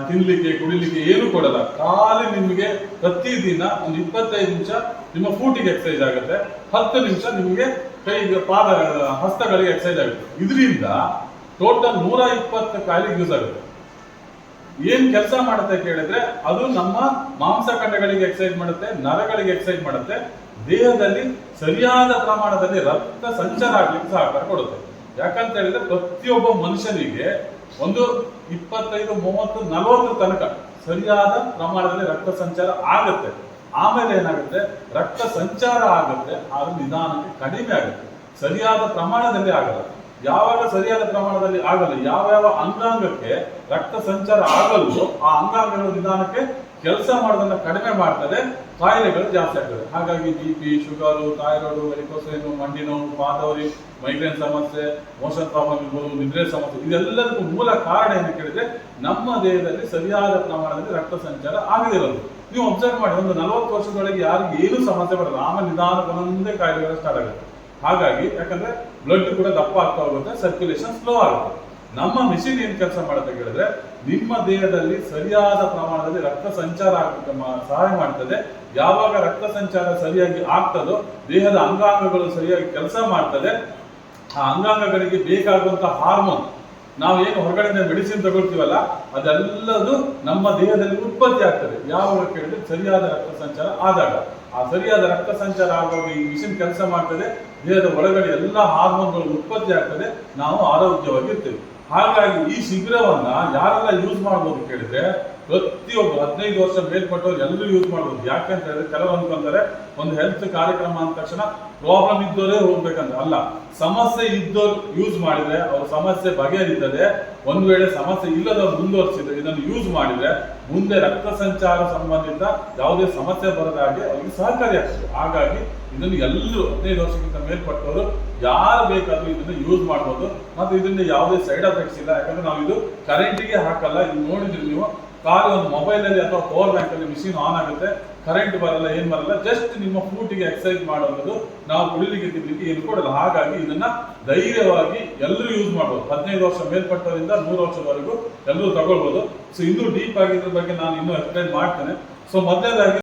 ತಿನ್ಲಿಕ್ಕೆ ಕುಡಿಲಿಕ್ಕೆ ಏನು ಕೊಡಲ್ಲ. ಖಾಲಿ ನಿಮಗೆ ಪ್ರತಿದಿನ ಒಂದು 25 ನಿಮಿಷ ನಿಮ್ಮ ಫೂಟಿಗೆ ಎಕ್ಸಸೈಸ್ ಆಗುತ್ತೆ, 10 ನಿಮಿಷ ನಿಮಗೆ ಕೈಗೆ ಪಾದ ಹಸ್ತಗಳಿಗೆ ಎಕ್ಸಸೈಸ್ ಆಗುತ್ತೆ. ಇದರಿಂದ ಟೋಟಲ್ 120 ಕಾಯಿಲೆಗೆ ಯೂಸ್ ಆಗುತ್ತೆ. ಏನ್ ಕೆಲಸ ಮಾಡುತ್ತೆ ಕೇಳಿದ್ರೆ ಅದು ನಮ್ಮ ಮಾಂಸಖಂಡಗಳಿಗೆ ಎಕ್ಸಸೈಸ್ ಮಾಡುತ್ತೆ, ನರಗಳಿಗೆ ಎಕ್ಸಸೈಸ್ ಮಾಡುತ್ತೆ, ದೇಹದಲ್ಲಿ ಸರಿಯಾದ ಪ್ರಮಾಣದಲ್ಲಿ ರಕ್ತ ಸಂಚಾರ ಆಗ್ಲಿಕ್ಕೆ ಸಹಕಾರ ಕೊಡುತ್ತೆ. ಯಾಕಂತ ಹೇಳಿದ್ರೆ ಪ್ರತಿಯೊಬ್ಬ ಮನುಷ್ಯನಿಗೆ ಒಂದು 25, 30, 40 ತನಕ ಸರಿಯಾದ ಪ್ರಮಾಣದಲ್ಲಿ ರಕ್ತ ಸಂಚಾರ ಆಗುತ್ತೆ. ಆಮೇಲೆ ಏನಾಗುತ್ತೆ, ರಕ್ತ ಸಂಚಾರ ಆಗುತ್ತೆ, ಆದ್ರೆ ನಿಧಾನಕ್ಕೆ ಕಡಿಮೆ ಆಗುತ್ತೆ, ಸರಿಯಾದ ಪ್ರಮಾಣದಲ್ಲಿ ಆಗಲ್ಲ. ಯಾವಾಗ ಸರಿಯಾದ ಪ್ರಮಾಣದಲ್ಲಿ ಆಗಲ್ಲ, ಯಾವ ಅಂಗಾಂಗಕ್ಕೆ ರಕ್ತ ಸಂಚಾರ ಆಗಲು ಆ ಅಂಗಾಂಗಗಳು ನಿಧಾನಕ್ಕೆ ಕೆಲಸ ಮಾಡೋದನ್ನ ಕಡಿಮೆ ಮಾಡ್ತದೆ, ಕಾಯಿಲೆಗಳು ಜಾಸ್ತಿ ಆಗ್ತದೆ. ಹಾಗಾಗಿ BP, ಶುಗರು, ಥೈರಾಯ್ಡ್, ವೆರಿಕೋಸ್, ಮಂಡಿ ನೋವು, ಪಾದವರಿ, ಮೈಗ್ರೇನ್ ಸಮಸ್ಯೆ, ಮೋಷನ್ ಪ್ರಾಬ್ಲಮ್ ಇರ್ಬೋದು, ನಿದ್ರೆ ಸಮಸ್ಯೆ, ಇದೆಲ್ಲದಕ್ಕೂ ಮೂಲ ಕಾರಣ ಏನು ಕೇಳಿದ್ರೆ ನಮ್ಮ ದೇಹದಲ್ಲಿ ಸರಿಯಾದ ಪ್ರಮಾಣದಲ್ಲಿ ರಕ್ತ ಸಂಚಾರ ಆಗದಿರೋದು. ನೀವು ಅಬ್ಸರ್ವ್ ಮಾಡಿ, ಒಂದು 40 ವರ್ಷದೊಳಗೆ ಯಾರಿಗೆ ಏನು ಸಮಸ್ಯೆ ಬರಲ್ಲ, ಆಮೇಲೆ ನಿಧಾನಕ್ಕೆ ಕಾಯಿಲೆಗಳು ಸ್ಟಾರ್ಟ್ ಆಗುತ್ತೆ. ಹಾಗಾಗಿ ಯಾಕಂದ್ರೆ ಬ್ಲಡ್ ಕೂಡ ದಪ್ಪ ಆಗ್ತಾ ಹೋಗುತ್ತೆ, ಸರ್ಕ್ಯುಲೇಷನ್ ಸ್ಲೋ ಆಗುತ್ತೆ. ನಮ್ಮ ಮಿಷಿನ್ ಏನ್ ಕೆಲಸ ಮಾಡುತ್ತೆ ಕೇಳಿದ್ರೆ ನಿಮ್ಮ ದೇಹದಲ್ಲಿ ಸರಿಯಾದ ಪ್ರಮಾಣದಲ್ಲಿ ರಕ್ತ ಸಂಚಾರ ಆಗಕ್ಕೆ ಸಹಾಯ ಮಾಡ್ತದೆ. ಯಾವಾಗ ರಕ್ತ ಸಂಚಾರ ಸರಿಯಾಗಿ ಆಗ್ತದೋ ದೇಹದ ಅಂಗಾಂಗಗಳು ಸರಿಯಾಗಿ ಕೆಲಸ ಮಾಡ್ತದೆ. ಆ ಅಂಗಾಂಗಗಳಿಗೆ ಬೇಕಾಗುವಂತ ಹಾರ್ಮೋನ್, ನಾವು ಏನು ಹೊರಗಡೆ ಮೆಡಿಸಿನ್ ತಗೊಳ್ತೀವಲ್ಲ, ಅದೆಲ್ಲದು ನಮ್ಮ ದೇಹದಲ್ಲಿ ಉತ್ಪತ್ತಿ ಆಗ್ತದೆ. ಯಾವಾಗ ಕೇಳಿದ್ರೆ ಸರಿಯಾದ ರಕ್ತ ಸಂಚಾರ ಆದಾಗ. ಆ ಸರಿಯಾದ ರಕ್ತ ಸಂಚಾರ ಆಗುವಾಗ ಈ ಮಿಷಿನ್ ಕೆಲಸ ಮಾಡ್ತದೆ, ದೇಹದ ಒಳಗಡೆ ಎಲ್ಲ ಹಾರ್ಮೋನ್ಗಳು ಉತ್ಪತ್ತಿ ಆಗ್ತದೆ, ನಾವು ಆರೋಗ್ಯವಾಗಿ ಇರ್ತೇವೆ. ಹಾಗಾಗಿ ಈ ಶಿಬಿರವನ್ನ ಯಾರೆಲ್ಲ ಯೂಸ್ ಮಾಡ್ಬೋದು ಕೇಳಿದ್ರೆ ಪ್ರತಿಯೊಬ್ಬ 15 ವರ್ಷ ಮೇಲ್ಪಟ್ಟವ್ರು ಎಲ್ಲರೂ ಯೂಸ್ ಮಾಡ್ಬೋದು. ಯಾಕಂತ ಹೇಳಿದ್ರೆ ಕೆಲವರು ಅನ್ಕೊಂತಾರೆ ಒಂದು ಹೆಲ್ತ್ ಕಾರ್ಯಕ್ರಮ ಅಂದ ತಕ್ಷಣ ಪ್ರಾಬ್ಲಮ್ ಇದ್ದವರೇ ಹೋಗ್ಬೇಕಂತ ಅಲ್ಲ. ಸಮಸ್ಯೆ ಇದ್ದವ್ರು ಯೂಸ್ ಮಾಡಿದ್ರೆ ಅವ್ರ ಸಮಸ್ಯೆ ಬಗೆಹರಿತದೆ. ಒಂದ್ ವೇಳೆ ಸಮಸ್ಯೆ ಇಲ್ಲದವ್ರು ಮುಂದುವರಿಸಿದ್ರೆ ಇದನ್ನು ಯೂಸ್ ಮಾಡಿದ್ರೆ ಮುಂದೆ ರಕ್ತ ಸಂಚಾರ ಸಂಬಂಧಿತ ಯಾವುದೇ ಸಮಸ್ಯೆ ಬರದ ಹಾಗೆ ಅವ್ರಿಗೆ ಸಹಕಾರಿಯಾಗ್ತದೆ. ಹಾಗಾಗಿ ಇದನ್ನು ಎಲ್ಲರೂ 15 ವರ್ಷಕ್ಕಿಂತ ಮೇಲ್ಪಟ್ಟವರು ಯಾರು ಬೇಕಾದ್ರೂ ಇದನ್ನು ಯೂಸ್ ಮಾಡ್ಬೋದು. ಮತ್ತೆ ಇದರಿಂದ ಯಾವುದೇ ಸೈಡ್ ಎಫೆಕ್ಟ್ಸ್ ಇಲ್ಲ. ಯಾಕಂದ್ರೆ ನಾವು ಇದು ಕರೆಂಟಿಗೆ ಹಾಕಲ್ಲ. ಇದು ನೋಡಿದ್ರಿ ನೀವು, ಖಾಲಿ ಒಂದು ಮೊಬೈಲ್ ಅಲ್ಲಿ ಅಥವಾ ಪವರ್ ಬ್ಯಾಂಕ್ ಅಲ್ಲಿ ಮಿಷಿನ್ ಆನ್ ಆಗುತ್ತೆ, ಕರೆಂಟ್ ಬರಲ್ಲ, ಏನ್ ಬರಲ್ಲ, ಜಸ್ಟ್ ನಿಮ್ಮ ಫೂಟಿಗೆ ಎಕ್ಸಸೈಸ್ ಮಾಡೋದು. ನಾವು ಕುಡಿಲಿಕ್ಕೆ ತಿನ್ಲಿಕ್ಕೆ ಏನು ಕೊಡಲ್ಲ. ಹಾಗಾಗಿ ಇದನ್ನ ಧೈರ್ಯವಾಗಿ ಎಲ್ಲರೂ ಯೂಸ್ ಮಾಡ್ಬೋದು. 15 ವರ್ಷ ಮೇಲ್ಪಟ್ಟವರಿಂದ 100 ವರ್ಷದವರೆಗೂ ಎಲ್ಲರೂ ತಗೊಳ್ಬಹುದು. ಸೊ ಇನ್ನೂ ಡೀಪ್ ಆಗಿ ಇದ್ರ ಬಗ್ಗೆ ನಾನು ಇನ್ನೂ ಎಕ್ಸ್ಪ್ಲೈನ್ ಮಾಡ್ತೇನೆ. ಸೊ ಮೊದಲನೇದಾಗಿ